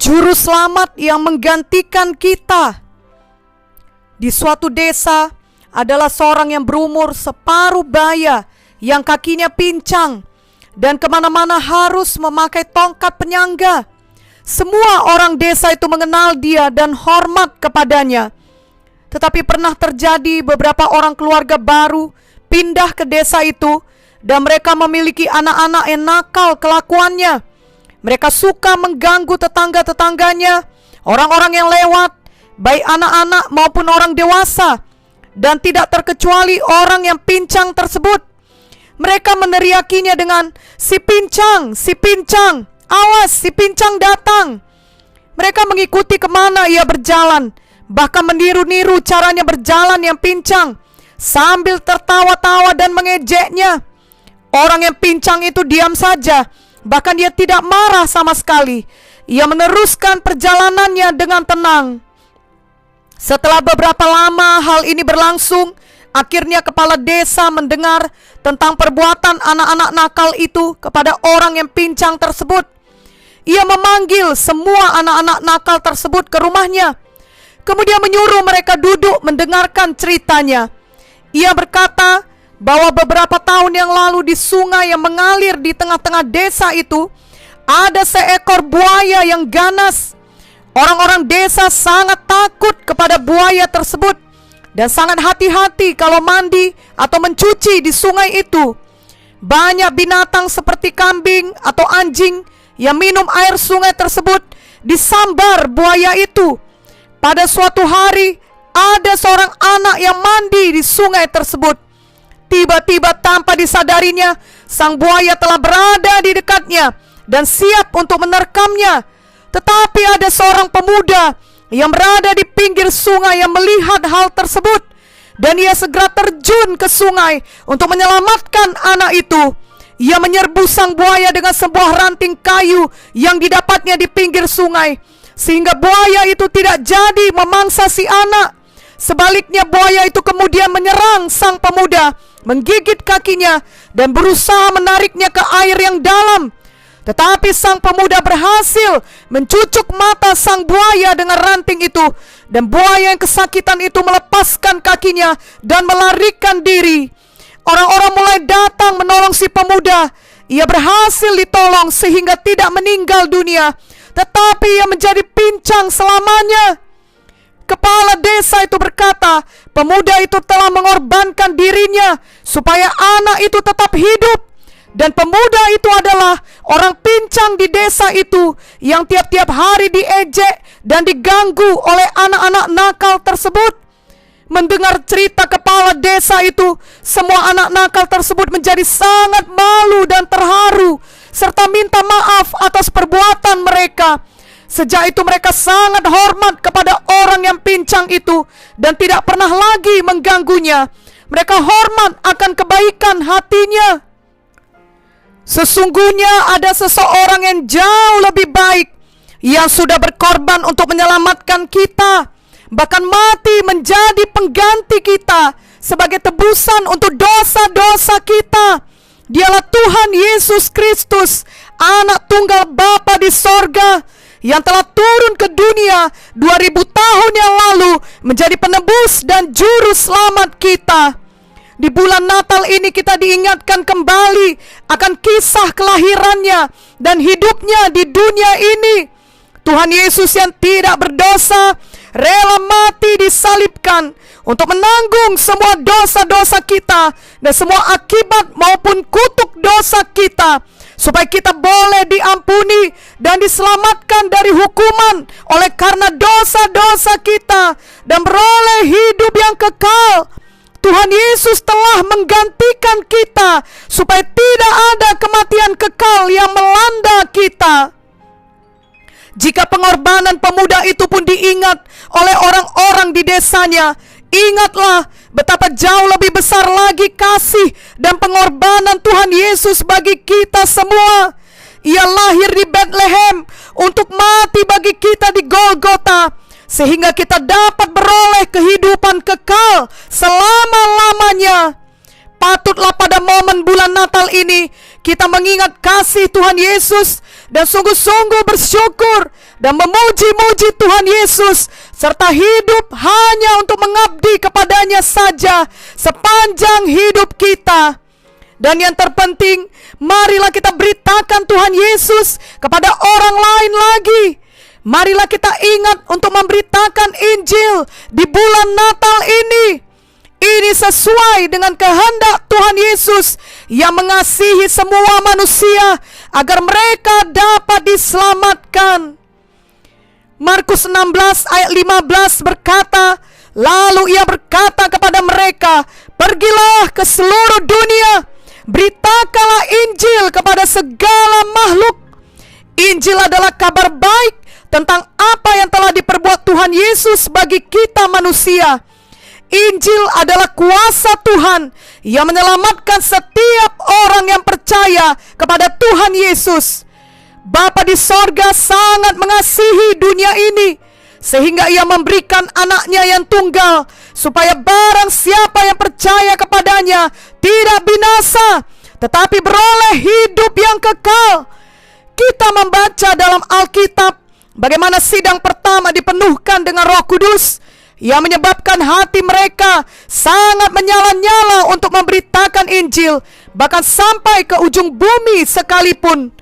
juru selamat yang menggantikan kita. Di suatu desa adalah seorang yang berumur separuh baya, yang kakinya pincang, dan kemana-mana harus memakai tongkat penyangga. Semua orang desa itu mengenal dia dan hormat kepadanya. Tetapi pernah terjadi beberapa orang keluarga baru pindah ke desa itu, dan mereka memiliki anak-anak yang nakal kelakuannya. Mereka suka mengganggu tetangga-tetangganya, orang-orang yang lewat, baik anak-anak maupun orang dewasa, dan tidak terkecuali orang yang pincang tersebut. Mereka meneriakinya dengan, "Si pincang, si pincang, awas si pincang datang." Mereka mengikuti kemana ia berjalan, bahkan meniru-niru caranya berjalan yang pincang, sambil tertawa-tawa dan mengejeknya. Orang yang pincang itu diam saja, bahkan dia tidak marah sama sekali. Ia meneruskan perjalanannya dengan tenang. Setelah beberapa lama hal ini berlangsung, akhirnya kepala desa mendengar tentang perbuatan anak-anak nakal itu kepada orang yang pincang tersebut. Ia memanggil semua anak-anak nakal tersebut ke rumahnya, kemudian menyuruh mereka duduk mendengarkan ceritanya. Ia berkata bahwa beberapa tahun yang lalu di sungai yang mengalir di tengah-tengah desa itu ada seekor buaya yang ganas. Orang-orang desa sangat takut kepada buaya tersebut dan sangat hati-hati kalau mandi atau mencuci di sungai itu. Banyak binatang seperti kambing atau anjing yang minum air sungai tersebut disambar buaya itu. Pada suatu hari, ada seorang anak yang mandi di sungai tersebut. Tiba-tiba tanpa disadarinya, sang buaya telah berada di dekatnya dan siap untuk menerkamnya. Tetapi ada seorang pemuda yang berada di pinggir sungai yang melihat hal tersebut, dan ia segera terjun ke sungai untuk menyelamatkan anak itu. Ia menyerbu sang buaya dengan sebuah ranting kayu yang didapatnya di pinggir sungai, sehingga buaya itu tidak jadi memangsa si anak. Sebaliknya buaya itu kemudian menyerang sang pemuda, menggigit kakinya dan berusaha menariknya ke air yang dalam. Tetapi sang pemuda berhasil mencucuk mata sang buaya dengan ranting itu, dan buaya yang kesakitan itu melepaskan kakinya dan melarikan diri. Orang-orang mulai datang menolong si pemuda. Ia berhasil ditolong sehingga tidak meninggal dunia, tetapi ia menjadi pincang selamanya. Kepala desa itu berkata, pemuda itu telah mengorbankan dirinya supaya anak itu tetap hidup. Dan pemuda itu adalah orang pincang di desa itu yang tiap-tiap hari diejek dan diganggu oleh anak-anak nakal tersebut. Mendengar cerita kepala desa itu, semua anak nakal tersebut menjadi sangat malu dan terharu, serta minta maaf atas perbuatan mereka. Sejak itu mereka sangat hormat kepada orang yang pincang itu dan tidak pernah lagi mengganggunya. Mereka hormat akan kebaikan hatinya. Sesungguhnya ada seseorang yang jauh lebih baik yang sudah berkorban untuk menyelamatkan kita, bahkan mati menjadi pengganti kita sebagai tebusan untuk dosa-dosa kita. Dialah Tuhan Yesus Kristus, anak tunggal Bapa di sorga, yang telah turun ke dunia 2000 tahun yang lalu menjadi penebus dan juru selamat kita. Di bulan Natal ini kita diingatkan kembali akan kisah kelahirannya dan hidupnya di dunia ini. Tuhan Yesus yang tidak berdosa rela mati disalibkan untuk menanggung semua dosa-dosa kita dan semua akibat maupun kutuk dosa kita, supaya kita boleh diampuni dan diselamatkan dari hukuman oleh karena dosa-dosa kita dan beroleh hidup yang kekal. Tuhan Yesus telah menggantikan kita supaya tidak ada kematian kekal yang melanda kita. Jika pengorbanan pemuda itu pun diingat oleh orang-orang di desanya, ingatlah betapa jauh lebih besar lagi kasih dan pengorbanan Tuhan Yesus bagi kita semua. Ia lahir di Bethlehem untuk mati bagi kita di Golgota, sehingga kita dapat beroleh kehidupan kekal selama-lamanya. Patutlah pada momen bulan Natal ini kita mengingat kasih Tuhan Yesus dan sungguh-sungguh bersyukur dan memuji-muji Tuhan Yesus, serta hidup hanya untuk mengabdi kepadanya saja sepanjang hidup kita. Dan yang terpenting, marilah kita beritakan Tuhan Yesus kepada orang lain lagi. Marilah kita ingat untuk memberitakan Injil di bulan Natal ini. Ini sesuai dengan kehendak Tuhan Yesus yang mengasihi semua manusia agar mereka dapat diselamatkan. Markus 16 ayat 15 berkata, lalu ia berkata kepada mereka, pergilah ke seluruh dunia, beritakanlah Injil kepada segala makhluk. Injil adalah kabar baik tentang apa yang telah diperbuat Tuhan Yesus bagi kita manusia. Injil adalah kuasa Tuhan yang menyelamatkan setiap orang yang percaya kepada Tuhan Yesus. Bapa di sorga sangat mengasihi dunia ini, sehingga ia memberikan anaknya yang tunggal, supaya barang siapa yang percaya kepadanya tidak binasa, tetapi beroleh hidup yang kekal. Kita membaca dalam Alkitab bagaimana sidang pertama dipenuhkan dengan Roh Kudus yang menyebabkan hati mereka sangat menyala-nyala untuk memberitakan Injil, bahkan sampai ke ujung bumi sekalipun.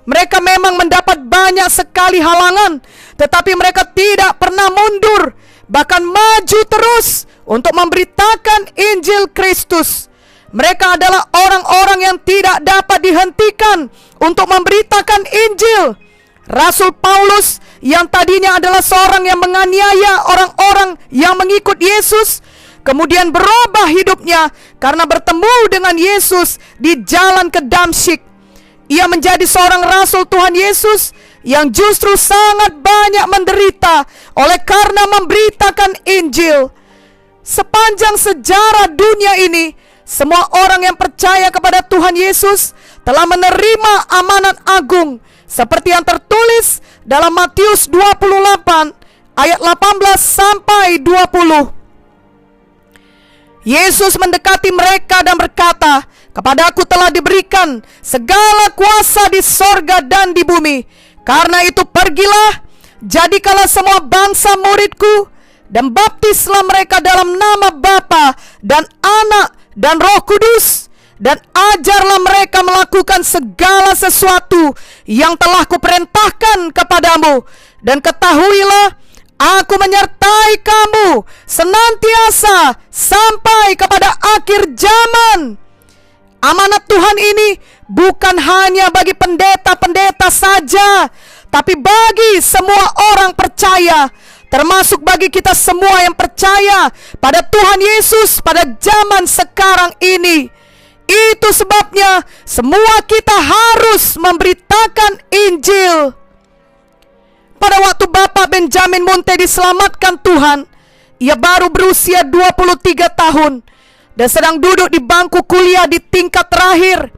Mereka memang mendapat banyak sekali halangan, tetapi mereka tidak pernah mundur, bahkan maju terus untuk memberitakan Injil Kristus. Mereka adalah orang-orang yang tidak dapat dihentikan untuk memberitakan Injil. Rasul Paulus yang tadinya adalah seorang yang menganiaya orang-orang yang mengikut Yesus, kemudian berubah hidupnya karena bertemu dengan Yesus di jalan ke Damsyik. Ia menjadi seorang rasul Tuhan Yesus yang justru sangat banyak menderita oleh karena memberitakan Injil. Sepanjang sejarah dunia ini, semua orang yang percaya kepada Tuhan Yesus telah menerima amanat agung, seperti yang tertulis dalam Matius 28 ayat 18 sampai 20. Yesus mendekati mereka dan berkata, kepadaku telah diberikan segala kuasa di sorga dan di bumi. Karena itu pergilah, jadikanlah semua bangsa muridku, dan baptislah mereka dalam nama Bapa dan Anak dan Roh Kudus, dan ajarlah mereka melakukan segala sesuatu yang telah kuperintahkan kepadamu. Dan ketahuilah, aku menyertai kamu senantiasa sampai kepada akhir zaman. Amanat Tuhan ini bukan hanya bagi pendeta-pendeta saja, tapi bagi semua orang percaya, termasuk bagi kita semua yang percaya pada Tuhan Yesus pada zaman sekarang ini. Itu sebabnya semua kita harus memberitakan Injil. Pada waktu Bapak Benjamin Munte diselamatkan Tuhan, ia baru berusia 23 tahun dan sedang duduk di bangku kuliah di tingkat terakhir.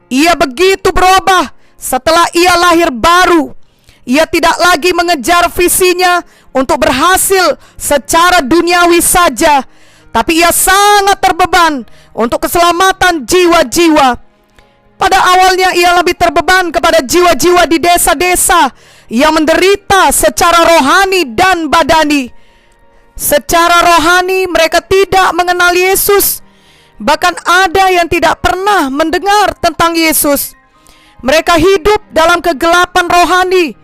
Ia begitu berubah setelah ia lahir baru. Ia tidak lagi mengejar visinya untuk berhasil secara duniawi saja, tapi ia sangat terbeban untuk keselamatan jiwa-jiwa. Pada awalnya ia lebih terbeban kepada jiwa-jiwa di desa-desa yang menderita secara rohani dan badani. Secara rohani mereka tidak mengenal Yesus. Bahkan ada yang tidak pernah mendengar tentang Yesus. Mereka hidup dalam kegelapan rohani.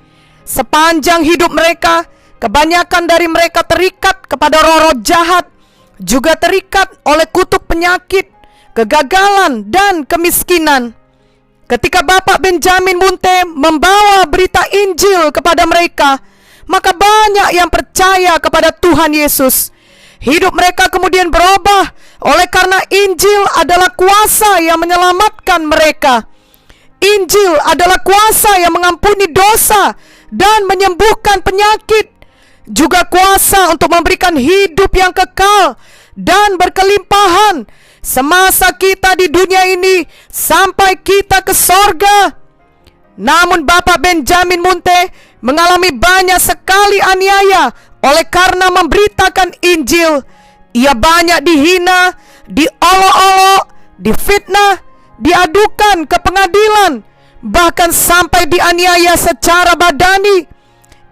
Sepanjang hidup mereka, kebanyakan dari mereka terikat kepada roh-roh jahat, juga terikat oleh kutuk penyakit, kegagalan, dan kemiskinan. Ketika Bapak Benjamin Munte membawa berita Injil kepada mereka, maka banyak yang percaya kepada Tuhan Yesus. Hidup mereka kemudian berubah oleh karena Injil adalah kuasa yang menyelamatkan mereka. Injil adalah kuasa yang mengampuni dosa dan menyembuhkan penyakit, juga kuasa untuk memberikan hidup yang kekal dan berkelimpahan semasa kita di dunia ini sampai kita ke sorga. Namun Bapak Benjamin Munte mengalami banyak sekali aniaya oleh karena memberitakan Injil. Ia banyak dihina, diolok-olok, difitnah, diadukan ke pengadilan, bahkan sampai dianiaya secara badani.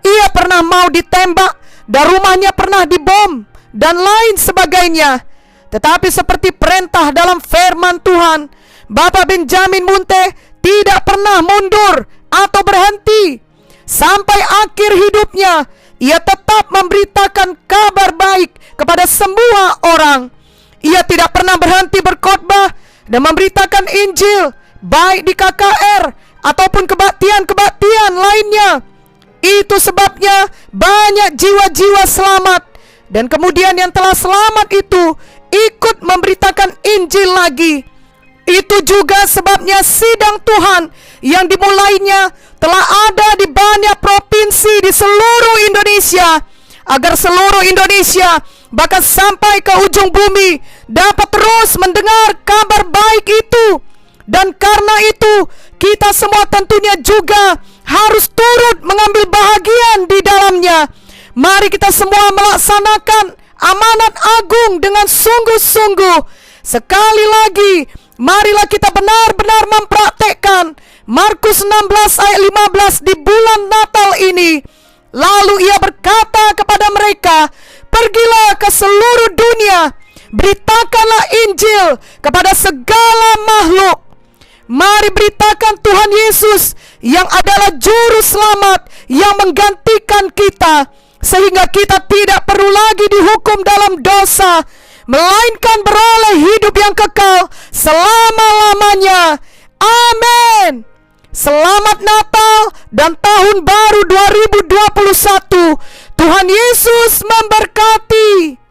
ia pernah mau ditembak dan rumahnya pernah dibom dan lain sebagainya. Tetapi seperti perintah dalam firman Tuhan, Bapak Benjamin Munte tidak pernah mundur atau berhenti. Sampai akhir hidupnya, ia tetap memberitakan kabar baik kepada semua orang. Ia tidak pernah berhenti berkhotbah dan memberitakan Injil, baik di KKR ataupun kebaktian-kebaktian lainnya. Itu sebabnya banyak jiwa-jiwa selamat. Dan kemudian yang telah selamat itu ikut memberitakan Injil lagi. Itu juga sebabnya sidang Tuhan yang dimulainya telah ada di banyak provinsi di seluruh Indonesia, agar seluruh Indonesia bahkan sampai ke ujung bumi dapat terus mendengar kabar baik itu. Dan karena itu kita semua tentunya juga harus turut mengambil bahagian di dalamnya. Mari kita semua melaksanakan amanat agung dengan sungguh-sungguh. Sekali lagi, marilah kita benar-benar mempraktekkan Markus 16 ayat 15 di bulan Natal ini. Lalu ia berkata kepada mereka, "Pergilah ke seluruh dunia, beritakanlah Injil kepada segala makhluk." Mari beritakan Tuhan Yesus yang adalah juru selamat yang menggantikan kita, sehingga kita tidak perlu lagi dihukum dalam dosa, melainkan beroleh hidup yang kekal selama-lamanya. Amin. Selamat Natal dan Tahun Baru 2021. Tuhan Yesus memberkati.